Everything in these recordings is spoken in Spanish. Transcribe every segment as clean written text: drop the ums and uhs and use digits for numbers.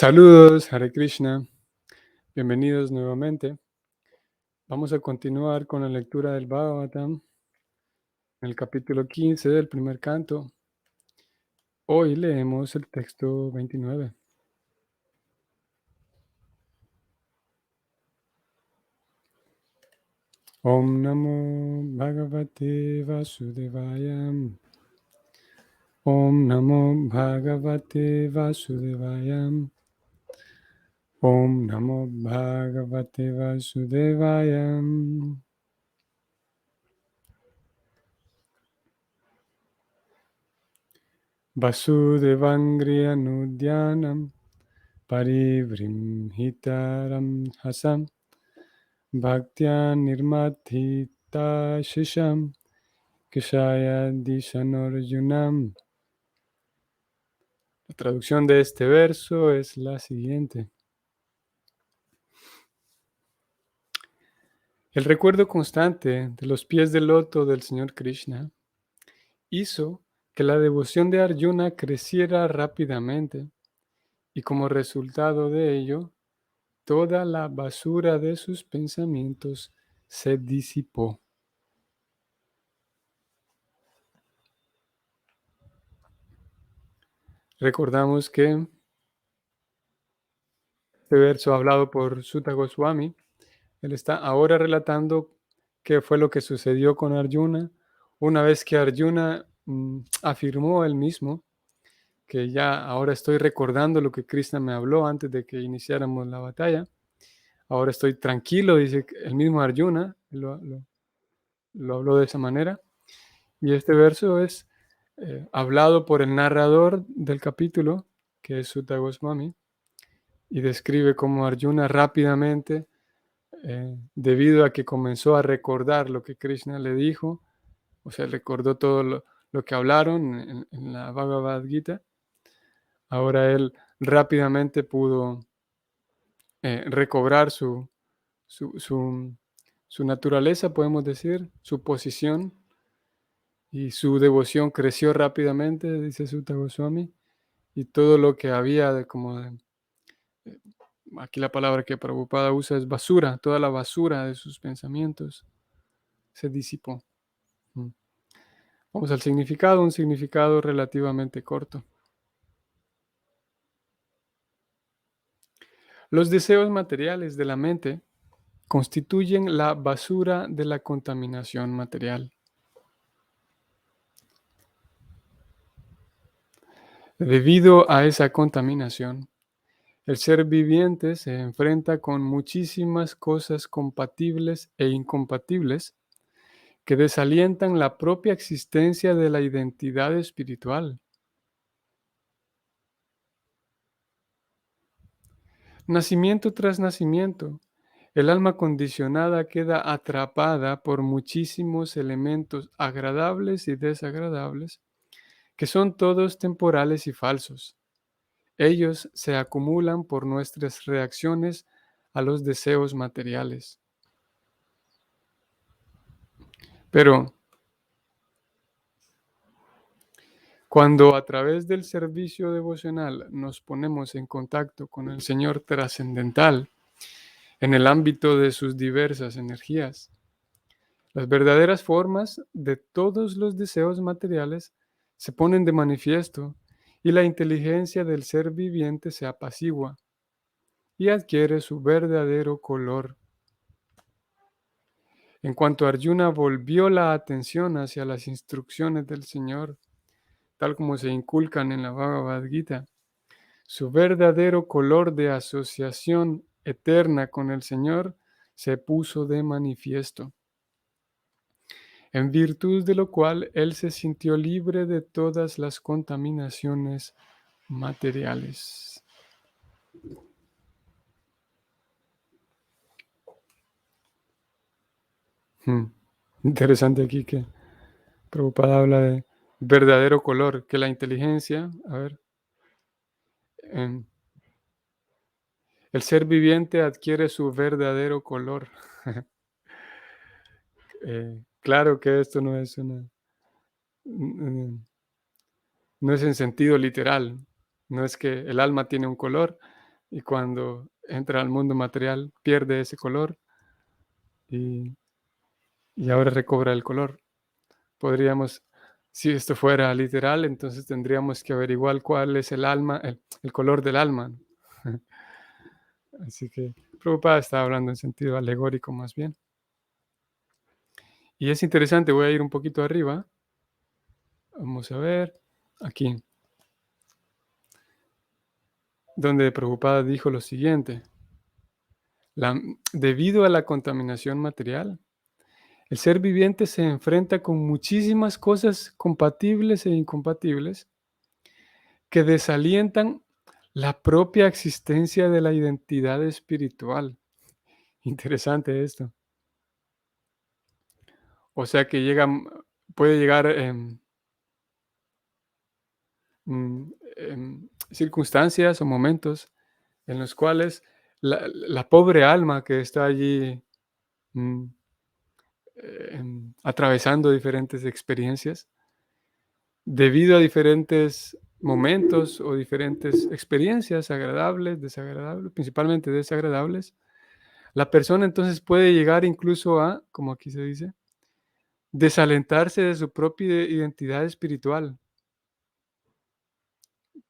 Saludos, Hare Krishna. Bienvenidos nuevamente. Vamos a continuar con la lectura del Bhagavatam, en el capítulo 15 del primer canto. Hoy leemos el texto 29. Om Namo Bhagavate Vasudevaya. Om Namo Bhagavate Vasudevaya. Om Namo Bhagavate Vasudevaya. Vasudevangriyanudyanam Parivrimhitaram hasam Bhaktya nirmatita shisham Kishaya dishanorjunam. La traducción de este verso es la siguiente. El recuerdo constante de los pies del loto del Señor Krishna hizo que la devoción de Arjuna creciera rápidamente y como resultado de ello, toda la basura de sus pensamientos se disipó. Recordamos que este verso hablado por Sutta Goswami, él está ahora relatando qué fue lo que sucedió con Arjuna una vez que Arjuna afirmó él mismo que ya ahora estoy recordando lo que Krishna me habló antes de que iniciáramos la batalla. Ahora estoy tranquilo, dice el mismo Arjuna, lo habló de esa manera. Y este verso es hablado por el narrador del capítulo, que es Sutta Goswami, y describe cómo Arjuna rápidamente, debido a que comenzó a recordar lo que Krishna le dijo, o sea, recordó todo lo que hablaron en la Bhagavad Gita, ahora él rápidamente pudo recobrar su naturaleza, podemos decir, su posición, y su devoción creció rápidamente, dice Sutta Goswami, y todo lo que había eh, aquí la palabra que Prabhupada usa es basura, toda la basura de sus pensamientos se disipó. Vamos al significado, un significado relativamente corto. Los deseos materiales de la mente constituyen la basura de la contaminación material. Debido a esa contaminación, el ser viviente se enfrenta con muchísimas cosas compatibles e incompatibles que desalientan la propia existencia de la identidad espiritual. Nacimiento tras nacimiento, el alma condicionada queda atrapada por muchísimos elementos agradables y desagradables, que son todos temporales y falsos. Ellos se acumulan por nuestras reacciones a los deseos materiales. Pero cuando a través del servicio devocional nos ponemos en contacto con el Señor trascendental en el ámbito de sus diversas energías, las verdaderas formas de todos los deseos materiales se ponen de manifiesto y la inteligencia del ser viviente se apacigua y adquiere su verdadero color. En cuanto Arjuna volvió la atención hacia las instrucciones del Señor, tal como se inculcan en la Bhagavad Gita, su verdadero color de asociación eterna con el Señor se puso de manifiesto, en virtud de lo cual él se sintió libre de todas las contaminaciones materiales. Interesante aquí que Prabhupada habla de verdadero color, que la inteligencia, em, el ser viviente adquiere su verdadero color. Claro que esto no es no es en sentido literal, no es que el alma tiene un color, y cuando entra al mundo material pierde ese color y, y ahora recobra el color. Podríamos, si esto fuera literal, entonces tendríamos que averiguar cuál es el alma, el color del alma, ¿no? Así que Prabhupada está hablando en sentido alegórico más bien. Y es interesante, voy a ir un poquito arriba. Vamos a ver, aquí, donde Prabhupada dijo lo siguiente. Debido a la contaminación material, el ser viviente se enfrenta con muchísimas cosas compatibles e incompatibles que desalientan la propia existencia de la identidad espiritual. Interesante esto. O sea que puede llegar circunstancias o momentos en los cuales la pobre alma que está allí mm, atravesando diferentes experiencias, debido a diferentes momentos o diferentes experiencias agradables, desagradables, principalmente desagradables, la persona entonces puede llegar incluso a, como aquí se dice, desalentarse de su propia identidad espiritual,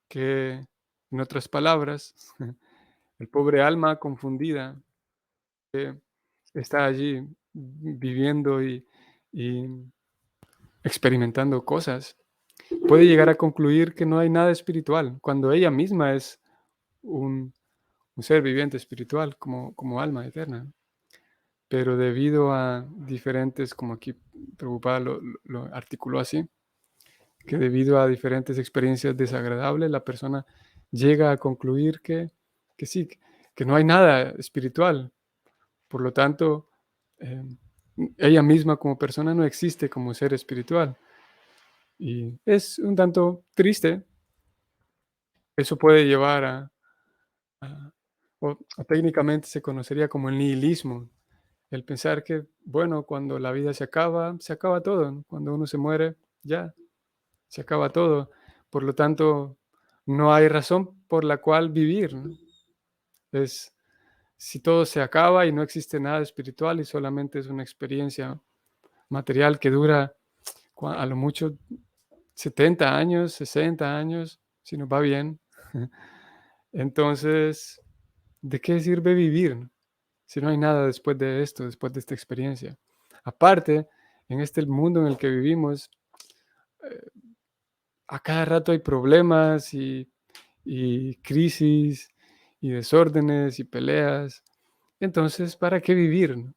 que en otras palabras, el pobre alma confundida que está allí viviendo y experimentando cosas, puede llegar a concluir que no hay nada espiritual, cuando ella misma es un, un ser viviente espiritual, como alma eterna. Pero debido a diferentes, como aquí Prabhupada lo articuló así, que debido a diferentes experiencias desagradables, la persona llega a concluir que sí, que no hay nada espiritual. Por lo tanto, eh, ella misma como persona no existe como ser espiritual. Y es un tanto triste. Eso puede llevar a- o técnicamente se conocería como el nihilismo, el pensar que, bueno, cuando la vida se acaba todo, ¿no? Cuando uno se muere, ya, se acaba todo. Por lo tanto, no hay razón por la cual vivir, ¿no? Es, si todo se acaba y no existe nada espiritual y solamente es una experiencia material que dura a lo mucho 70 años, 60 años, si nos va bien. Entonces, ¿de qué sirve vivir, no? Si no hay nada después de esto, después de esta experiencia? Aparte, en este mundo en el que vivimos, a cada rato hay problemas y crisis y desórdenes y peleas. Entonces, ¿para qué vivir, no?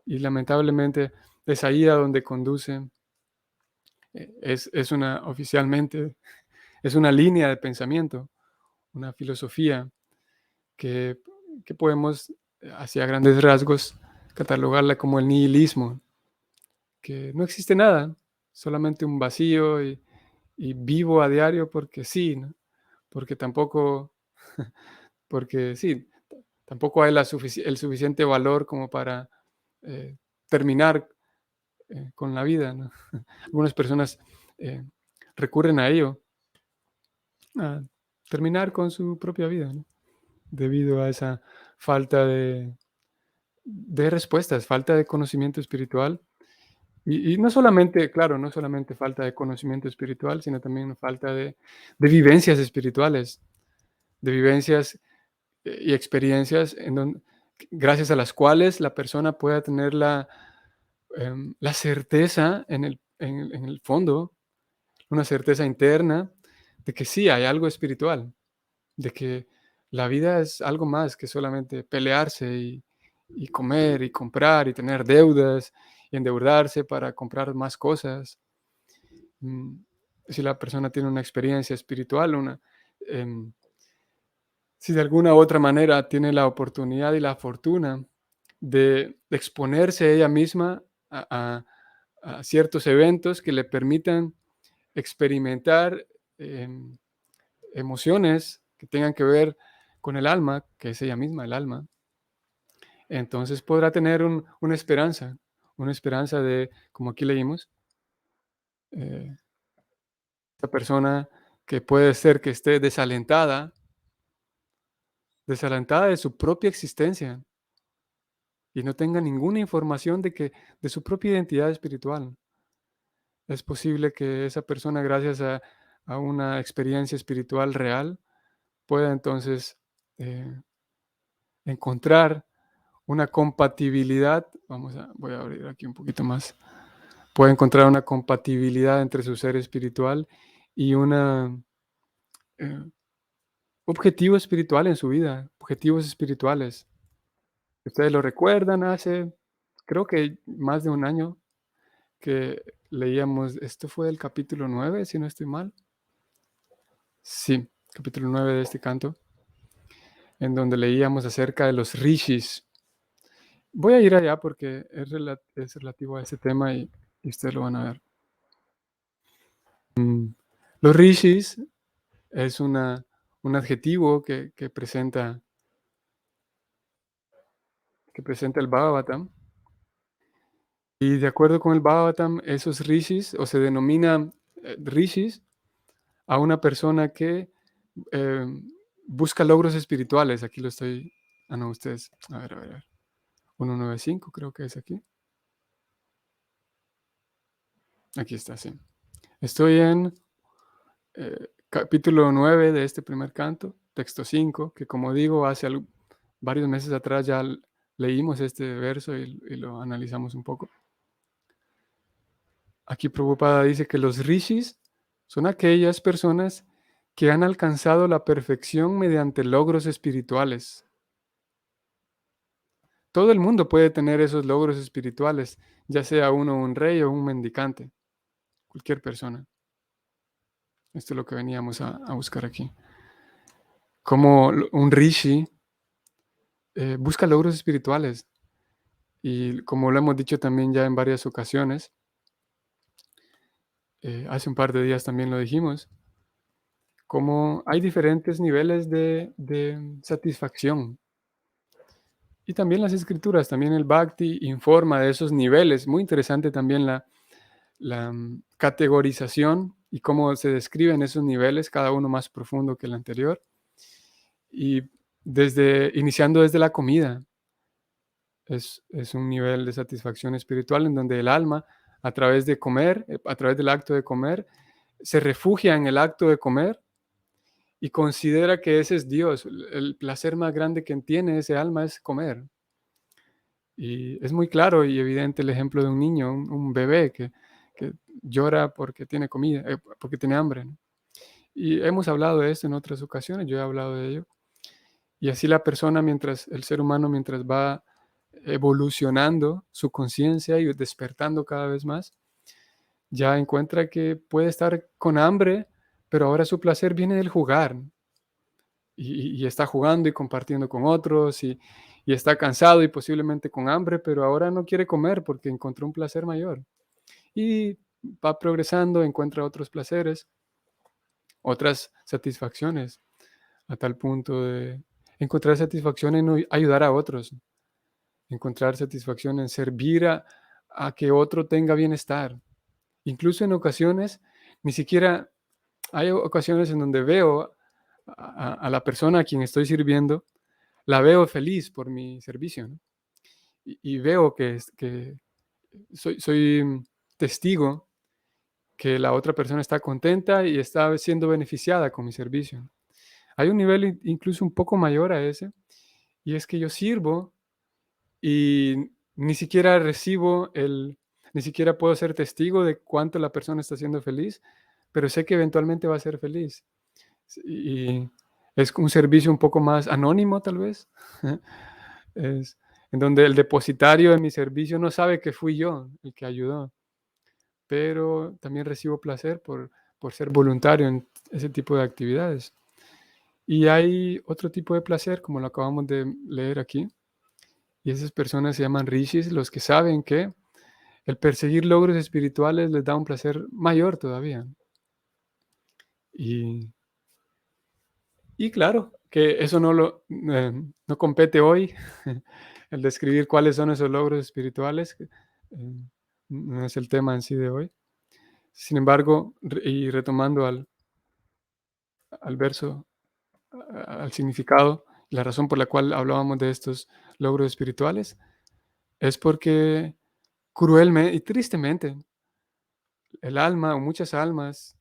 Y lamentablemente es ahí a donde conduce, es una oficialmente, es una línea de pensamiento, una filosofía que, que podemos, hacia grandes rasgos, catalogarla como el nihilismo, que no existe nada, solamente un vacío y vivo a diario porque sí, ¿no? Porque tampoco, porque sí, tampoco hay el suficiente valor como para eh, terminar con la vida, ¿no? Algunas personas eh, recurren a ello, a terminar con su propia vida, ¿no? Debido a esa falta de respuestas, falta de conocimiento espiritual. Y no solamente, claro, no solamente falta de conocimiento espiritual, sino también falta de vivencias espirituales, de vivencias y experiencias gracias a las cuales la persona pueda tener la certeza en el fondo, una certeza interna de que sí hay algo espiritual, de que la vida es algo más que solamente pelearse y comer y comprar y tener deudas y endeudarse para comprar más cosas. Mm, si la persona tiene una experiencia espiritual, em, si de alguna u otra manera tiene la oportunidad y la fortuna de exponerse ella misma a ciertos eventos que le permitan experimentar em, emociones que tengan que ver con el alma, que es ella misma, el alma, entonces podrá tener una esperanza de, como aquí leímos, eh, esa persona que puede ser que esté desalentada desalentada de su propia existencia y no tenga ninguna información de su propia identidad espiritual. Es posible que esa persona, gracias a una experiencia espiritual real, pueda entonces eh, encontrar una compatibilidad. Voy a abrir aquí un poquito más. Puede encontrar una compatibilidad entre su ser espiritual y un objetivo espiritual en su vida, objetivos espirituales. Ustedes lo recuerdan, hace creo que más de un año que leíamos, esto fue el capítulo 9 si no estoy mal. Sí, capítulo 9 de este canto, en donde leíamos acerca de los rishis. Voy a ir allá porque es relativo a ese tema y ustedes lo van a ver. Los rishis es un adjetivo que presenta el Bhagavatam. Y de acuerdo con el Bhagavatam, esos rishis, o se denomina rishis, a una persona que eh, busca logros espirituales. Aquí lo estoy. Ah, no, ustedes. A ver. 195 creo que es aquí. Aquí está, sí. Estoy en capítulo 9 de este primer canto, texto 5, que como digo, varios meses atrás ya leímos este verso y lo analizamos un poco. Aquí Prabhupada dice que los rishis son aquellas personas que han alcanzado la perfección mediante logros espirituales. Todo el mundo puede tener esos logros espirituales, ya sea uno un rey o un mendicante, cualquier persona. Esto es lo que veníamos a buscar aquí. Como un rishi busca logros espirituales y como lo hemos dicho también ya en varias ocasiones, hace un par de días también lo dijimos, como hay diferentes niveles de satisfacción. Y también las escrituras, también el Bhakti informa de esos niveles. Muy interesante también la categorización y cómo se describen esos niveles, cada uno más profundo que el anterior. Y iniciando desde la comida, es un nivel de satisfacción espiritual en donde el alma, a través de comer, a través del acto de comer, se refugia en el acto de comer y considera que ese es Dios. El placer más grande que tiene ese alma es comer. Y es muy claro y evidente el ejemplo de un niño, un bebé que llora porque tiene comida, porque tiene hambre, ¿no? Y hemos hablado de esto en otras ocasiones, yo he hablado de ello. Y así la persona, el ser humano, mientras va evolucionando su conciencia y despertando cada vez más, ya encuentra que puede estar con hambre, pero ahora su placer viene del jugar. Y está jugando y compartiendo con otros y está cansado y posiblemente con hambre, pero ahora no quiere comer porque encontró un placer mayor. Y va progresando, encuentra otros placeres, otras satisfacciones, a tal punto de encontrar satisfacción en ayudar a otros, encontrar satisfacción en servir a que otro tenga bienestar. Incluso en ocasiones, ni siquiera hay ocasiones en donde veo a la persona a quien estoy sirviendo, la veo feliz por mi servicio, ¿no? Y veo que soy testigo que la otra persona está contenta y está siendo beneficiada con mi servicio. Hay un nivel incluso un poco mayor a ese, y es que yo sirvo y ni siquiera puedo ser testigo de cuánto la persona está siendo feliz, pero sé que eventualmente va a ser feliz. Y es un servicio un poco más anónimo, tal vez. Es en donde el depositario de mi servicio no sabe que fui yo el que ayudó, pero también recibo placer por ser voluntario en ese tipo de actividades. Y hay otro tipo de placer, como lo acabamos de leer aquí, y esas personas se llaman rishis, los que saben que el perseguir logros espirituales les da un placer mayor todavía. Y, y claro, que eso no compete hoy, el describir cuáles son esos logros espirituales, no es el tema en sí de hoy. Sin embargo, y retomando al verso, al significado La razón por la cual hablábamos de estos logros espirituales es porque cruelmente y tristemente el alma o muchas almas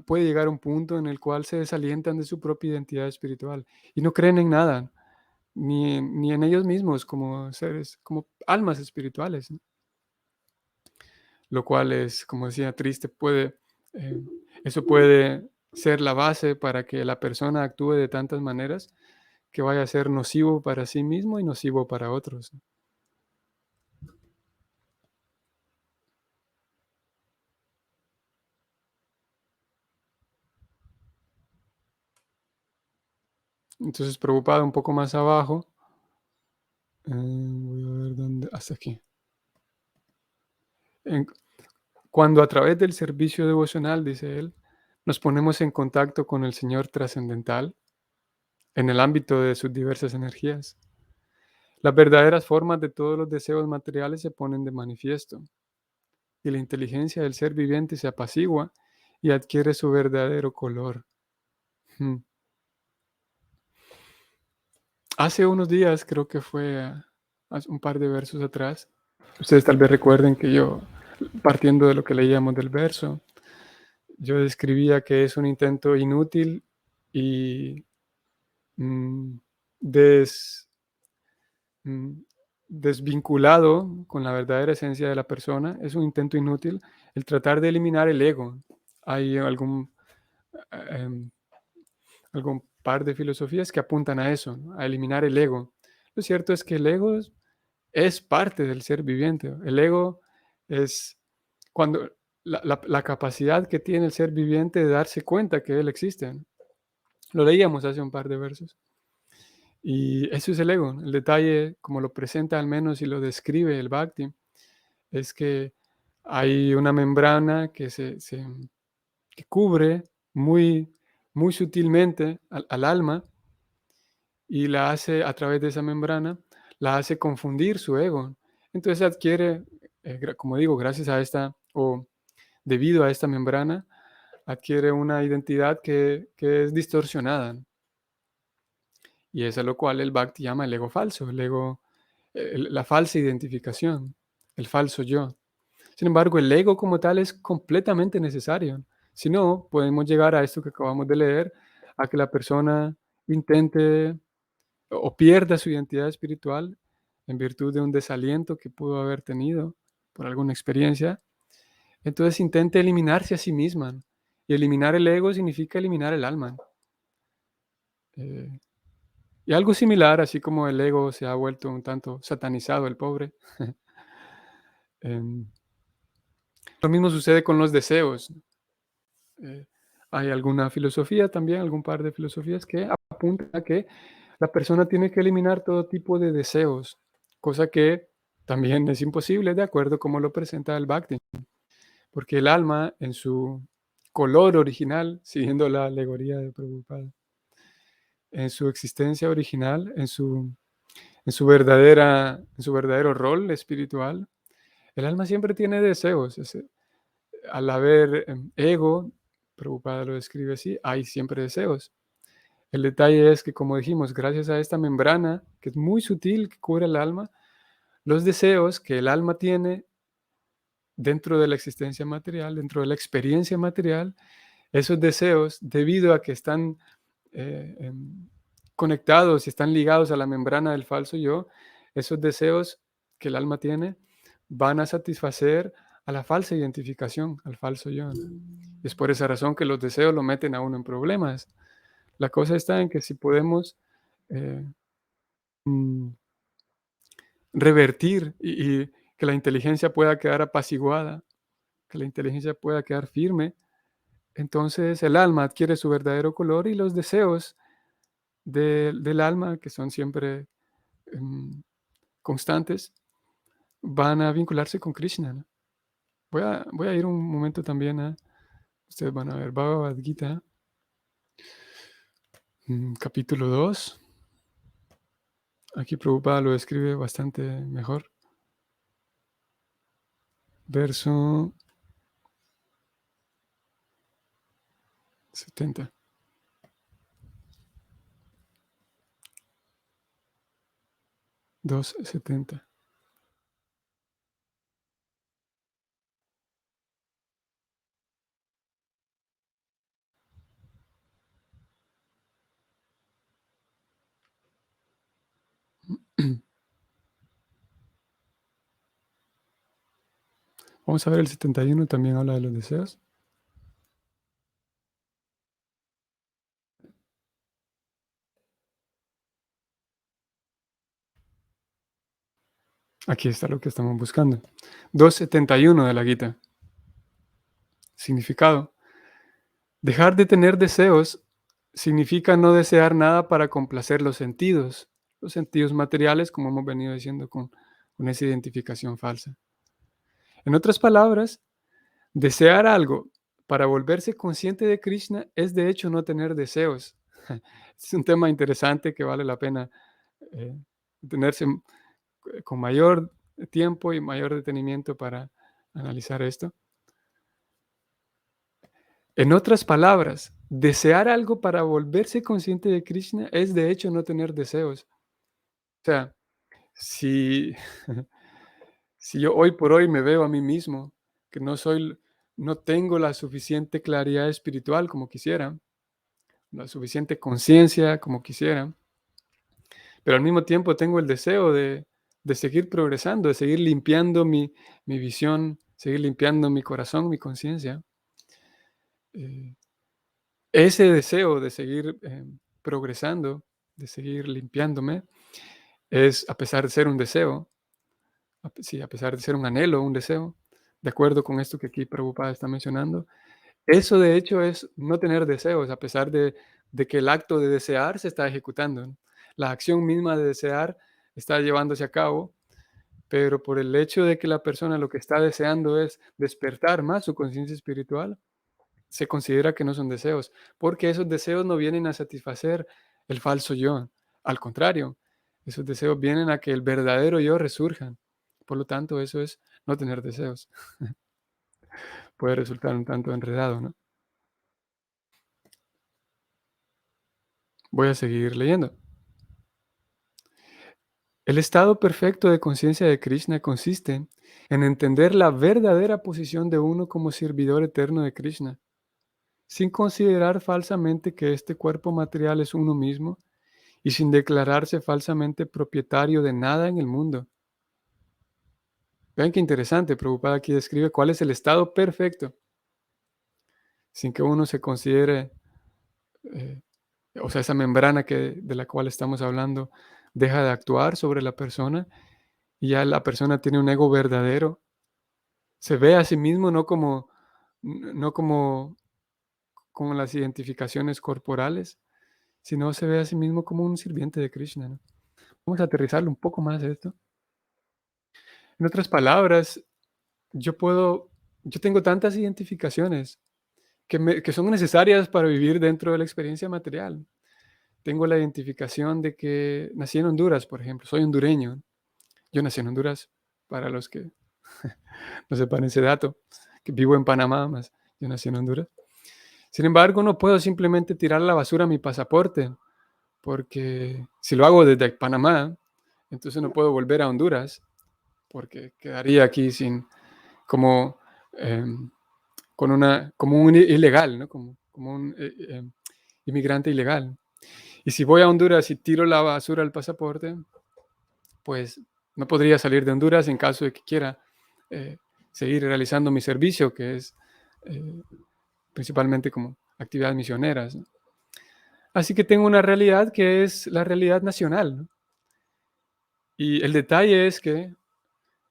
puede llegar a un punto en el cual se desalientan de su propia identidad espiritual y no creen en nada, ni en ellos mismos como seres, como almas espirituales, ¿no? Lo cual es, como decía, triste. Eh, eso puede ser la base para que la persona actúe de tantas maneras que vaya a ser nocivo para sí mismo y nocivo para otros, ¿no? Entonces, preocupado un poco más abajo, voy a ver dónde, hasta aquí. En- Cuando a través del servicio devocional, dice él, nos ponemos en contacto con el Señor trascendental en el ámbito de sus diversas energías, las verdaderas formas de todos los deseos materiales se ponen de manifiesto y la inteligencia del ser viviente se apacigua y adquiere su verdadero color. Mm. Hace unos días, creo que fue hace un par de versos atrás, ustedes tal vez recuerden que yo, partiendo de lo que leíamos del verso, yo describía que es un intento inútil y mm, des, mm, desvinculado con la verdadera esencia de la persona. Es un intento inútil el tratar de eliminar el ego. Hay em, algún par de filosofías que apuntan a eso, ¿no? A eliminar el ego. Lo cierto es que el ego es parte del ser viviente. El ego es cuando la capacidad que tiene el ser viviente de darse cuenta que él existe, ¿no? Lo leíamos hace un par de versos. Y eso es el ego. El detalle, como lo presenta al menos y lo describe el Bhakti, es que hay una membrana que cubre muy, muy sutilmente al alma y la hace, a través de esa membrana, la hace confundir su ego. Entonces adquiere, como digo, gracias a esta, o debido a esta membrana, adquiere una identidad que es distorsionada. Y es a lo cual el Bhakti llama el ego falso, el ego, la falsa identificación, el falso yo. Sin embargo, el ego como tal es completamente necesario. Si no, podemos llegar a esto que acabamos de leer, a que la persona intente o pierda su identidad espiritual en virtud de un desaliento que pudo haber tenido por alguna experiencia. Entonces intente eliminarse a sí misma. Y eliminar el ego significa eliminar el alma. Eh, y algo similar, así como el ego se ha vuelto un tanto satanizado, el pobre, em, lo mismo sucede con los deseos. Eh, Hay alguna filosofía también, algún par de filosofías que apuntan a que la persona tiene que eliminar todo tipo de deseos, cosa que también es imposible de acuerdo como lo presenta el Bhakti, porque el alma en su color original, siguiendo la alegoría de Prabhupada, en su existencia original, en su verdadero rol espiritual, el alma siempre tiene deseos. Al haber ego, Prabhupada lo describe así, hay siempre deseos. El detalle es que, como dijimos, gracias a esta membrana, que es muy sutil, que cubre el alma, los deseos que el alma tiene dentro de la existencia material, dentro de la experiencia material, esos deseos, debido a que están conectados y están ligados a la membrana del falso yo, esos deseos que el alma tiene van a satisfacer a la falsa identificación, al falso yo, ¿no? Es por esa razón que los deseos lo meten a uno en problemas. La cosa está en que si podemos eh, mm, revertir y que la inteligencia pueda quedar apaciguada, que la inteligencia pueda quedar firme, entonces el alma adquiere su verdadero color y los deseos del alma, que son siempre em, constantes, van a vincularse con Krishna, ¿no? Voy a ir un momento también a, ustedes van a ver, Bhagavad Gita, capítulo 2. Aquí Prabhupada lo describe bastante mejor. Verso 70. 2:70. Vamos a ver el 71, también habla de los deseos. Aquí está lo que estamos buscando. 2:71 de la Gita. Significado. Dejar de tener deseos significa no desear nada para complacer los sentidos materiales, como hemos venido diciendo con esa identificación falsa. En otras palabras, desear algo para volverse consciente de Krishna es de hecho no tener deseos. Es un tema interesante que vale la pena eh, tenerse con mayor tiempo y mayor detenimiento para analizar esto. En otras palabras, desear algo para volverse consciente de Krishna es de hecho no tener deseos. O sea, si, si yo hoy por hoy me veo a mí mismo que no tengo la suficiente claridad espiritual como quisiera, la suficiente conciencia como quisiera, pero al mismo tiempo tengo el deseo de seguir progresando, de seguir limpiando mi visión, seguir limpiando mi corazón, mi conciencia. eh, Ese deseo de seguir progresando, de seguir limpiándome, es, a pesar de ser un deseo, sí, a pesar de ser un anhelo, un deseo, de acuerdo con esto que aquí Prabhupada está mencionando, eso de hecho es no tener deseos, a pesar de que el acto de desear se está ejecutando, ¿no? La acción misma de desear está llevándose a cabo, pero por el hecho de que la persona lo que está deseando es despertar más su conciencia espiritual, se considera que no son deseos, porque esos deseos no vienen a satisfacer el falso yo. Al contrario, esos deseos vienen a que el verdadero yo resurja. Por lo tanto, eso es no tener deseos. Puede resultar un tanto enredado, ¿no? Voy a seguir leyendo. El estado perfecto de conciencia de Krishna consiste en entender la verdadera posición de uno como servidor eterno de Krishna, sin considerar falsamente que este cuerpo material es uno mismo y sin declararse falsamente propietario de nada en el mundo. Vean qué interesante, Prabhupada aquí describe cuál es el estado perfecto, sin que uno se considere, eh, o sea, esa membrana de la cual estamos hablando deja de actuar sobre la persona y ya la persona tiene un ego verdadero, se ve a sí mismo no como las identificaciones corporales, sino se ve a sí mismo como un sirviente de Krishna, ¿no? Vamos a aterrizarlo un poco más esto. En otras palabras, yo puedo, yo tengo tantas identificaciones que son necesarias para vivir dentro de la experiencia material. Tengo la identificación de que nací en Honduras, por ejemplo, soy hondureño. Yo nací en Honduras, para los que no sepan ese dato, que vivo en Panamá, más yo nací en Honduras. Sin embargo, no puedo simplemente tirar a la basura mi pasaporte, porque si lo hago desde Panamá, entonces no puedo volver a Honduras, porque quedaría aquí sin, como, em, como un ilegal, ¿no? Como un inmigrante ilegal. Y si voy a Honduras y tiro la basura al pasaporte, pues no podría salir de Honduras en caso de que quiera eh, seguir realizando mi servicio, que es eh, principalmente como actividades misioneras, ¿no? Así que tengo una realidad que es la realidad nacional, ¿no? Y el detalle es que,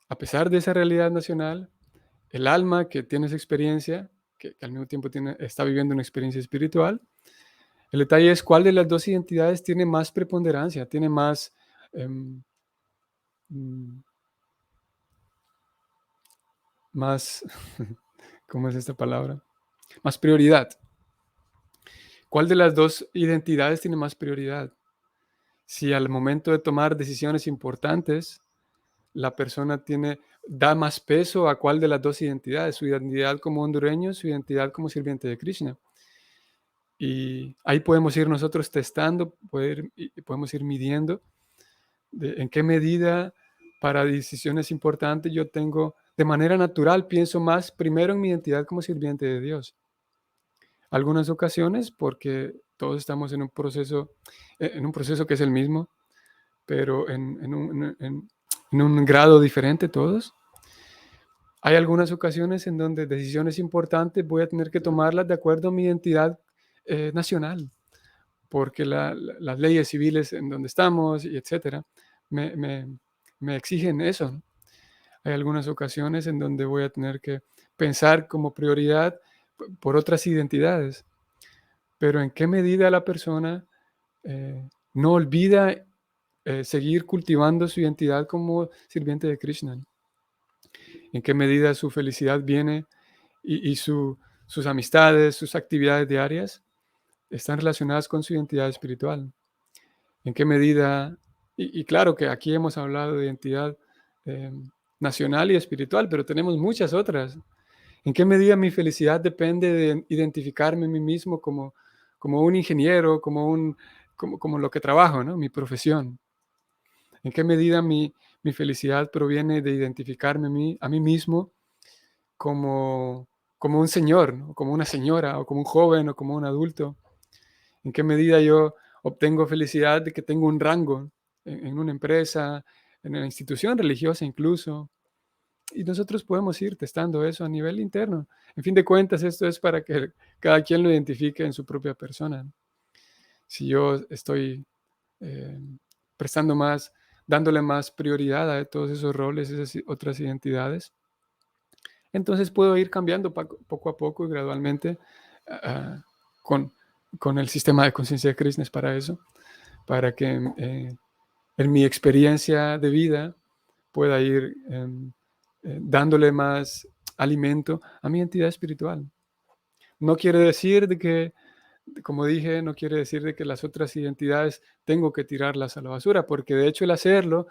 a pesar de esa realidad nacional, el alma que tiene esa experiencia, que al mismo tiempo está viviendo una experiencia espiritual, el detalle es cuál de las dos identidades tiene más preponderancia, tiene más, em, mm, más, ¿cómo es esta palabra? Más prioridad. ¿Cuál de las dos identidades tiene más prioridad? Si al momento de tomar decisiones importantes, la persona da más peso a cuál de las dos identidades, su identidad como hondureño, su identidad como sirviente de Krishna. Y ahí podemos ir nosotros testando, podemos ir midiendo en qué medida para decisiones importantes yo tengo, de manera natural, pienso más primero en mi identidad como sirviente de Dios. Algunas ocasiones, porque todos estamos en un proceso que es el mismo, pero en un grado diferente todos. Hay algunas ocasiones en donde decisiones importantes voy a tener que tomarlas de acuerdo a mi identidad nacional, porque las leyes civiles en donde estamos y etcétera me, me- me exigen eso, ¿no? Hay algunas ocasiones en donde voy a tener que pensar como prioridad por otras identidades, pero en qué medida la persona no olvida seguir cultivando su identidad como sirviente de Krishna, ¿no? En qué medida su felicidad viene y sus amistades, sus actividades diarias están relacionadas con su identidad espiritual. En qué medida, y claro que aquí hemos hablado de identidad eh, nacional y espiritual, pero tenemos muchas otras. ¿En qué medida mi felicidad depende de identificarme a mí mismo como un ingeniero, como lo que trabajo, ¿no? Mi profesión? ¿En qué medida mi felicidad proviene de identificarme a mí mismo como, como un señor, ¿no? Como una señora, o como un joven, o como un adulto? ¿En qué medida yo obtengo felicidad de que tengo un rango en una empresa, en una institución religiosa incluso? Y nosotros podemos ir testando eso a nivel interno. En fin de cuentas, esto es para que cada quien lo identifique en su propia persona. Si yo estoy eh, prestando más, dándole más prioridad a todos esos roles, esas otras identidades, entonces puedo ir cambiando poco a poco y gradualmente ah, con, con el sistema de conciencia de Krishna es para eso, para que en mi experiencia de vida pueda ir dándole más alimento a mi entidad espiritual. No quiere decir de que, como dije, no quiere decir de que las otras identidades tengo que tirarlas a la basura, porque de hecho el hacerlo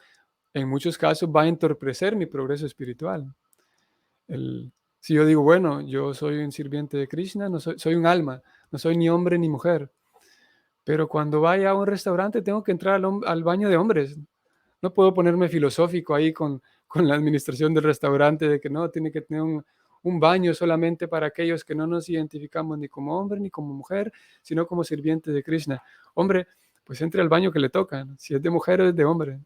en muchos casos va a entorpecer mi progreso espiritual. El, si yo digo, bueno, yo soy un sirviente de Krishna, no soy un alma, no soy ni hombre ni mujer, pero cuando vaya a un restaurante tengo que entrar al baño de hombres. No puedo ponerme filosófico ahí con la administración del restaurante de que no, tiene que tener un baño solamente para aquellos que no nos identificamos ni como hombre ni como mujer, sino como sirviente de Krishna. Hombre, pues entre al baño que le toca, ¿no? Si es de mujer o es de hombre.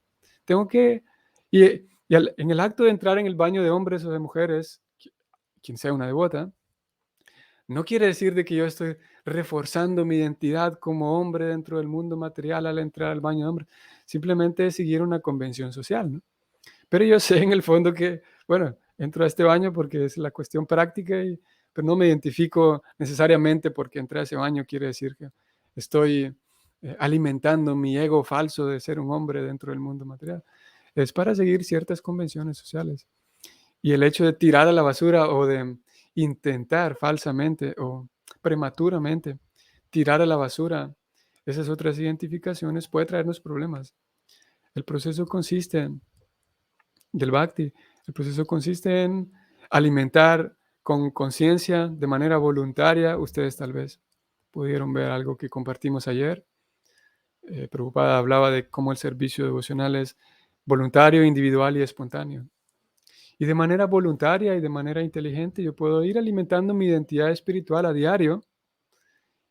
Tengo que, y, en el acto de entrar en el baño de hombres o de mujeres, quien sea una devota, no quiere decir de que yo estoy reforzando mi identidad como hombre dentro del mundo material al entrar al baño de hombres. Simplemente es seguir una convención social, ¿no? Pero yo sé en el fondo que, bueno, entro a este baño porque es la cuestión práctica, pero no me identifico necesariamente porque entré a ese baño, quiere decir que estoy alimentando mi ego falso de ser un hombre dentro del mundo material. Es para seguir ciertas convenciones sociales. Y el hecho de tirar a la basura o de intentar falsamente o prematuramente tirar a la basura esas otras identificaciones puede traernos problemas. El proceso consiste del bhakti, el proceso consiste en alimentar con conciencia, de manera voluntaria. Ustedes tal vez pudieron ver algo que compartimos ayer. Prabhupada hablaba de cómo el servicio devocional es voluntario, individual y espontáneo. Y de manera voluntaria y de manera inteligente yo puedo ir alimentando mi identidad espiritual a diario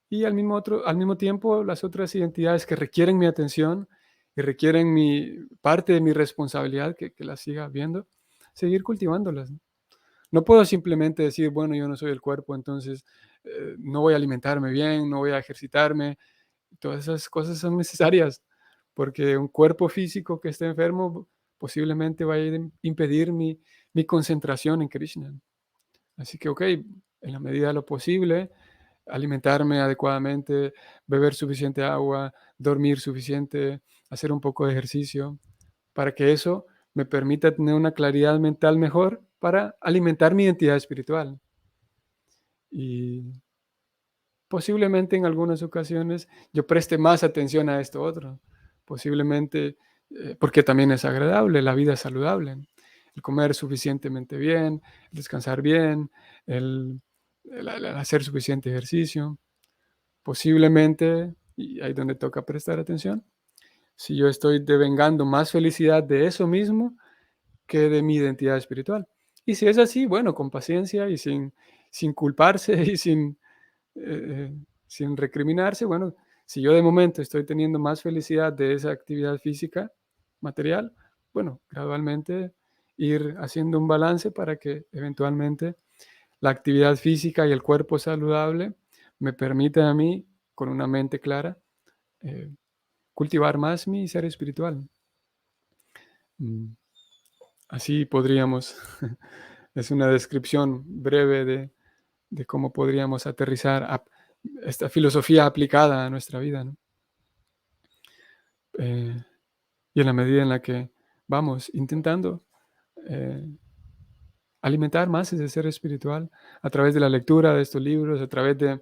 y al mismo tiempo las otras identidades que requieren mi atención y requieren parte de mi responsabilidad que las siga viendo, seguir cultivándolas. No puedo simplemente decir, bueno, yo no soy el cuerpo, entonces no voy a alimentarme bien, no voy a ejercitarme. Todas esas cosas son necesarias porque un cuerpo físico que esté enfermo posiblemente va a impedir mi concentración en Krishna. Así que, ok, en la medida de lo posible, alimentarme adecuadamente, beber suficiente agua, dormir suficiente, hacer un poco de ejercicio, para que eso me permita tener una claridad mental mejor para alimentar mi identidad espiritual. Y posiblemente en algunas ocasiones yo preste más atención a esto otro. Posiblemente porque también es agradable, la vida es saludable. El comer suficientemente bien, el descansar bien, el hacer suficiente ejercicio. Posiblemente, y ahí donde toca prestar atención, si yo estoy devengando más felicidad de eso mismo que de mi identidad espiritual. Y si es así, bueno, con paciencia y sin culparse y eh, sin recriminarse, bueno, si yo de momento estoy teniendo más felicidad de esa actividad física material, bueno, gradualmente ir haciendo un balance para que eventualmente la actividad física y el cuerpo saludable me permitan a mí, con una mente clara, eh, cultivar más mi ser espiritual. Mm, Así podríamos, es una descripción breve de cómo podríamos aterrizar esta filosofía aplicada a nuestra vida, ¿no? Eh, y en la medida en la que vamos intentando eh, alimentar más ese ser espiritual a través de la lectura de estos libros, a través de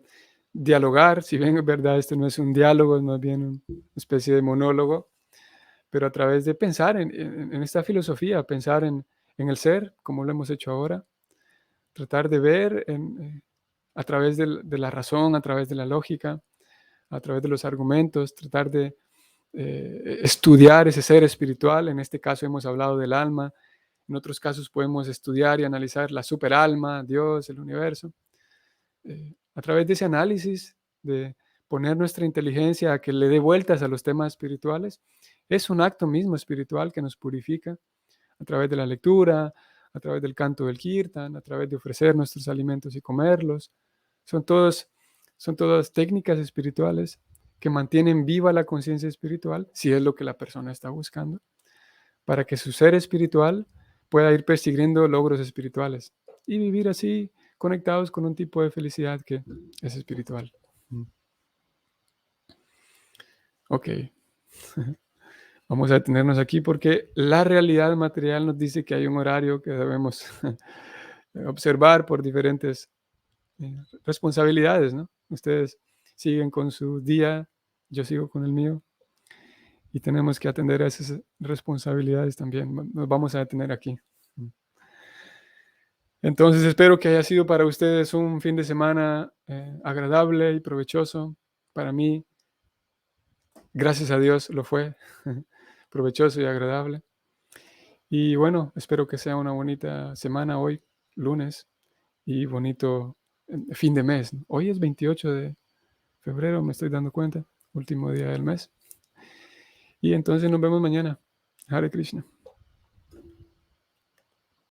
dialogar, si bien es verdad, esto no es un diálogo, es más bien una especie de monólogo, pero a través de pensar en esta filosofía, pensar en el ser, como lo hemos hecho ahora, tratar de ver a través de la razón, a través de la lógica, a través de los argumentos, tratar de estudiar ese ser espiritual. En este caso hemos hablado del alma, en otros casos podemos estudiar y analizar la superalma, Dios, el universo. A través de ese análisis, de poner nuestra inteligencia a que le dé vueltas a los temas espirituales, es un acto mismo espiritual que nos purifica a través de la lectura, a través del canto del kirtan, a través de ofrecer nuestros alimentos y comerlos. Son, todos, son todas técnicas espirituales que mantienen viva la conciencia espiritual, si es lo que la persona está buscando, para que su ser espiritual pueda ir persiguiendo logros espirituales y vivir así conectados con un tipo de felicidad que es espiritual. Ok, vamos a detenernos aquí porque la realidad material nos dice que hay un horario que debemos observar por diferentes responsabilidades, ¿no? Ustedes siguen con su día, yo sigo con el mío y tenemos que atender a esas responsabilidades también. Nos vamos a detener aquí. Entonces espero que haya sido para ustedes un fin de semana agradable y provechoso. Para mí, gracias a Dios, lo fue provechoso y agradable. Y bueno, espero que sea una bonita semana hoy, lunes, y bonito fin de mes. Hoy es 28 de febrero, me estoy dando cuenta, último día del mes. Y entonces nos vemos mañana. Hare Krishna.